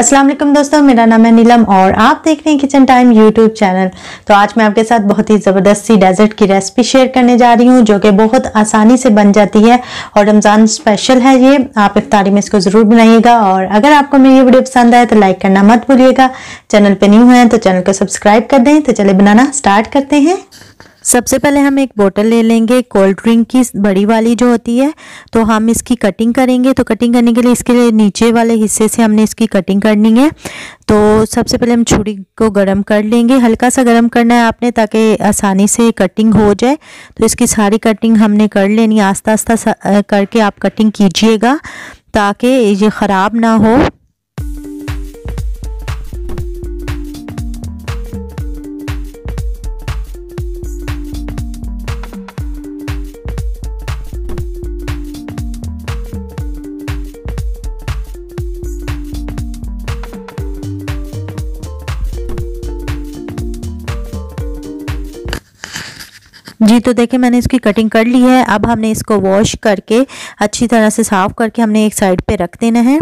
अस्सलाम वालेकुम दोस्तों, मेरा नाम है नीलम और आप देख रहे हैं किचन टाइम यूट्यूब चैनल। तो आज मैं आपके साथ बहुत ही ज़बरदस्त सी डेजर्ट की रेसिपी शेयर करने जा रही हूँ जो कि बहुत आसानी से बन जाती है और रमज़ान स्पेशल है ये। आप इफ्तारी में इसको ज़रूर बनाइएगा और अगर आपको मेरी ये वीडियो पसंद आए तो लाइक करना मत भूलिएगा। चैनल पर न्यू हैं तो चैनल को सब्सक्राइब कर दें। तो चले बनाना स्टार्ट करते हैं। सबसे पहले हम एक बोतल ले लेंगे कोल्ड ड्रिंक की, बड़ी वाली जो होती है। तो हम इसकी कटिंग करेंगे। तो कटिंग करने के लिए इसके लिए नीचे वाले हिस्से से हमने इसकी कटिंग करनी है। तो सबसे पहले हम छुरी को गरम कर लेंगे, हल्का सा गरम करना है आपने ताकि आसानी से कटिंग हो जाए। तो इसकी सारी कटिंग हमने कर लेनी, आस्ता आस्ता करके आप कटिंग कीजिएगा ताकि ये ख़राब ना हो। जी तो देखिए मैंने इसकी कटिंग कर ली है। अब हमने इसको वॉश करके अच्छी तरह से साफ़ करके हमने एक साइड पे रख देना है।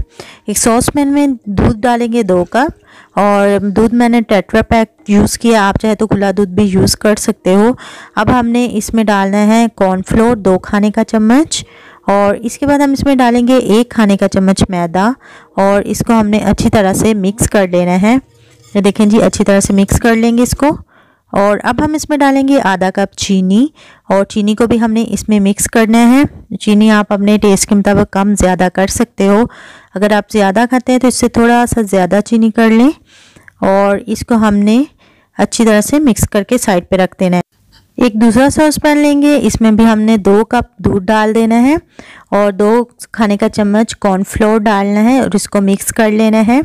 एक सॉसपैन में दूध डालेंगे 2 कप और दूध मैंने टेट्रा पैक यूज़ किया, आप चाहे तो खुला दूध भी यूज़ कर सकते हो। अब हमने इसमें डालना है कॉर्नफ्लोर 2 खाने का चम्मच और इसके बाद हम इसमें डालेंगे 1 खाने का चम्मच मैदा और इसको हमने अच्छी तरह से मिक्स कर लेना है। ये देखें जी, अच्छी तरह से मिक्स कर लेंगे इसको। और अब हम इसमें डालेंगे आधा कप चीनी और चीनी को भी हमने इसमें मिक्स करना है। चीनी आप अपने टेस्ट के मुताबिक कम ज़्यादा कर सकते हो। अगर आप ज़्यादा खाते हैं तो इससे थोड़ा सा ज़्यादा चीनी कर लें और इसको हमने अच्छी तरह से मिक्स करके साइड पे रख देना है। एक दूसरा सॉस पैन लेंगे, इसमें भी हमने 2 कप दूध डाल देना है और 2 खाने का चम्मच कॉर्नफ्लोर डालना है और इसको मिक्स कर लेना है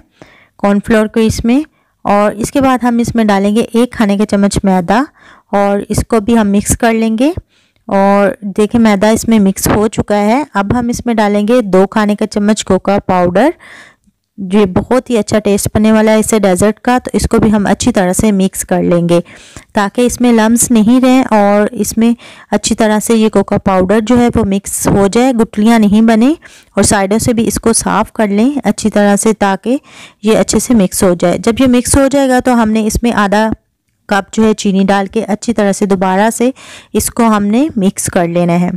कॉर्नफ्लोर को इसमें। और इसके बाद हम इसमें डालेंगे 1 खाने का चम्मच मैदा और इसको भी हम मिक्स कर लेंगे। और देखिए मैदा इसमें मिक्स हो चुका है। अब हम इसमें डालेंगे 2 खाने का चम्मच कोका पाउडर। ये बहुत ही अच्छा टेस्ट बनने वाला है इससे डेजर्ट का। तो इसको भी हम अच्छी तरह से मिक्स कर लेंगे ताकि इसमें लम्स नहीं रहें और इसमें अच्छी तरह से ये कोका पाउडर जो है वो मिक्स हो जाए, गुठलियाँ नहीं बने। और साइडों से भी इसको साफ़ कर लें अच्छी तरह से ताकि ये अच्छे से मिक्स हो जाए। जब ये मिक्स हो जाएगा तो हमने इसमें आधा कप जो है चीनी डाल के अच्छी तरह से दोबारा से इसको हमने मिक्स कर लेना है।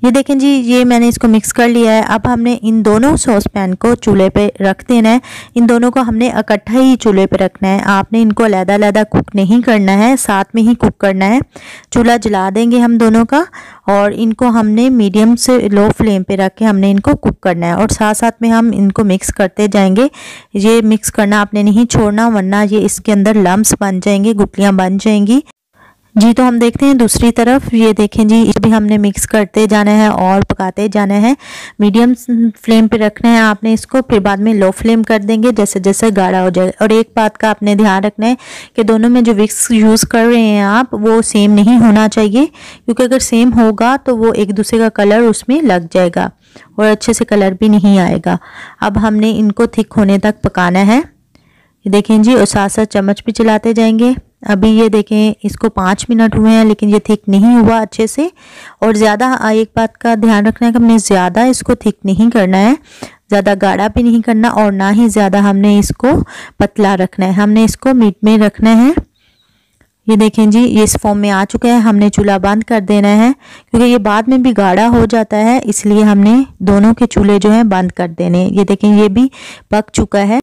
ये देखें जी, ये मैंने इसको मिक्स कर लिया है। अब हमने इन दोनों सॉस पैन को चूल्हे पे रख देना है। इन दोनों को हमने इकट्ठा ही चूल्हे पे रखना है, आपने इनको अलग-अलग कुक नहीं करना है, साथ में ही कुक करना है। चूल्हा जला देंगे हम दोनों का और इनको हमने मीडियम से लो फ्लेम पे रख के हमने इनको कुक करना है और साथ साथ में हम इनको मिक्स करते जाएंगे। ये मिक्स करना आपने नहीं छोड़ना वरना ये इसके अंदर लम्स बन जाएंगे, गुठलियाँ बन जाएंगी। जी तो हम देखते हैं दूसरी तरफ। ये देखें जी, इस भी हमने मिक्स करते जाना है और पकाते जाना है। मीडियम फ्लेम पे रखना है आपने इसको, फिर बाद में लो फ्लेम कर देंगे जैसे जैसे गाढ़ा हो जाए। और एक बात का आपने ध्यान रखना है कि दोनों में जो विक्स यूज़ कर रहे हैं आप वो सेम नहीं होना चाहिए, क्योंकि अगर सेम होगा तो वो एक दूसरे का कलर उसमें लग जाएगा और अच्छे से कलर भी नहीं आएगा। अब हमने इनको थिक होने तक पकाना है। ये देखें जी, और साथ साथ चम्मच भी चलाते जाएंगे। अभी ये देखें इसको 5 मिनट हुए हैं लेकिन ये थिक नहीं हुआ अच्छे से। और ज़्यादा एक बात का ध्यान रखना है कि हमने ज़्यादा इसको थिक नहीं करना है, ज़्यादा गाढ़ा भी नहीं करना और ना ही ज़्यादा हमने इसको पतला रखना है। हमने इसको मीट में रखना है। ये देखें जी, ये इस फॉर्म में आ चुका है। हमने चूल्हा बंद कर देना है क्योंकि ये बाद में भी गाढ़ा हो जाता है, इसलिए हमने दोनों के चूल्हे जो हैं बंद कर देने। ये देखें ये भी पक चुका है।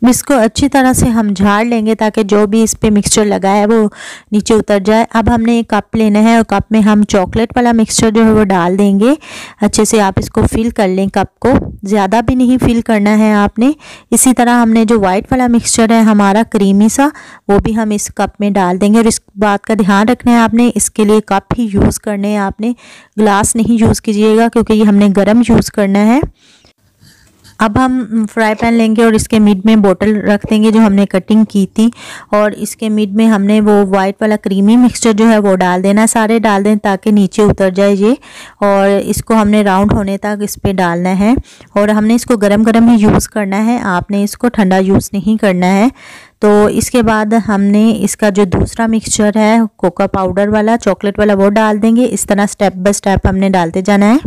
इसको अच्छी तरह से हम झाड़ लेंगे ताकि जो भी इस पे मिक्सचर लगा है वो नीचे उतर जाए। अब हमने एक कप लेना है और कप में हम चॉकलेट वाला मिक्सचर जो है वो डाल देंगे। अच्छे से आप इसको फिल कर लें कप को, ज़्यादा भी नहीं फिल करना है आपने। इसी तरह हमने जो वाइट वाला मिक्सचर है हमारा क्रीमी सा, वो भी हम इस कप में डाल देंगे। और इस बात का ध्यान रखना है आपने, इसके लिए कप ही यूज़ करने हैं आपने, ग्लास नहीं यूज़ कीजिएगा क्योंकि ये हमने गर्म यूज़ करना है। अब हम फ्राई पैन लेंगे और इसके मिड में बोतल रख देंगे जो हमने कटिंग की थी और इसके मिड में हमने वो वाइट वाला क्रीमी मिक्सचर जो है वो डाल देना, सारे डाल दें ताकि नीचे उतर जाए ये। और इसको हमने राउंड होने तक इस पे डालना है और हमने इसको गरम गरम ही यूज़ करना है, आपने इसको ठंडा यूज़ नहीं करना है। तो इसके बाद हमने इसका जो दूसरा मिक्सचर है कोका पाउडर वाला, चॉकलेट वाला, वो डाल देंगे। इस तरह स्टेप बाय स्टेप हमने डालते जाना है।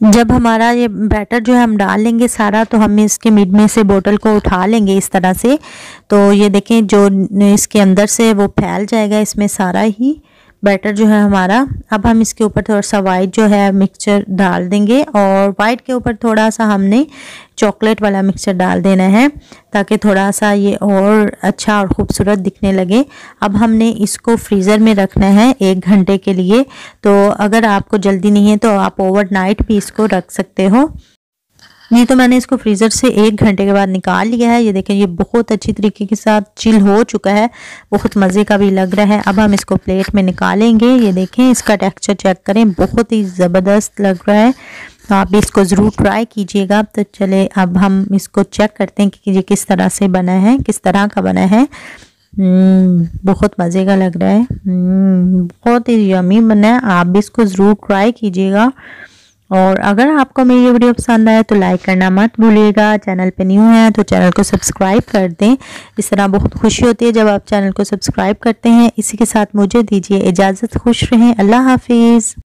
जब हमारा ये बैटर जो है हम डाल लेंगे सारा, तो हम इसके मिड में से बोतल को उठा लेंगे इस तरह से। तो ये देखें जो इसके अंदर से वो फैल जाएगा इसमें सारा ही बैटर जो है हमारा। अब हम इसके ऊपर थोड़ा सा वाइट जो है मिक्सचर डाल देंगे, और वाइट के ऊपर थोड़ा सा हमने चॉकलेट वाला मिक्सचर डाल देना है ताकि थोड़ा सा ये और अच्छा और ख़ूबसूरत दिखने लगे। अब हमने इसको फ्रीज़र में रखना है 1 घंटे के लिए। तो अगर आपको जल्दी नहीं है तो आप ओवरनाइट भी इसको रख सकते हो। ये तो मैंने इसको फ्रीज़र से 1 घंटे के बाद निकाल लिया है। ये देखें ये बहुत अच्छी तरीके के साथ चिल हो चुका है, बहुत मज़े का भी लग रहा है। अब हम इसको प्लेट में निकालेंगे। ये देखें इसका टेक्सचर चेक करें, बहुत ही ज़बरदस्त लग रहा है। तो आप भी इसको ज़रूर ट्राई कीजिएगा। तो चले अब हम इसको चेक करते हैं कि ये किस तरह से बना है, किस तरह का बना है। बहुत मज़े का लग रहा है, बहुत ही यमी बना है। आप भी इसको ज़रूर ट्राई कीजिएगा। और अगर आपको मेरी ये वीडियो पसंद आए तो लाइक करना मत भूलिएगा। चैनल पे न्यू है तो चैनल को सब्सक्राइब कर दें। इस तरह बहुत खुशी होती है जब आप चैनल को सब्सक्राइब करते हैं। इसी के साथ मुझे दीजिए इजाज़त, खुश रहें, अल्लाह हाफिज़।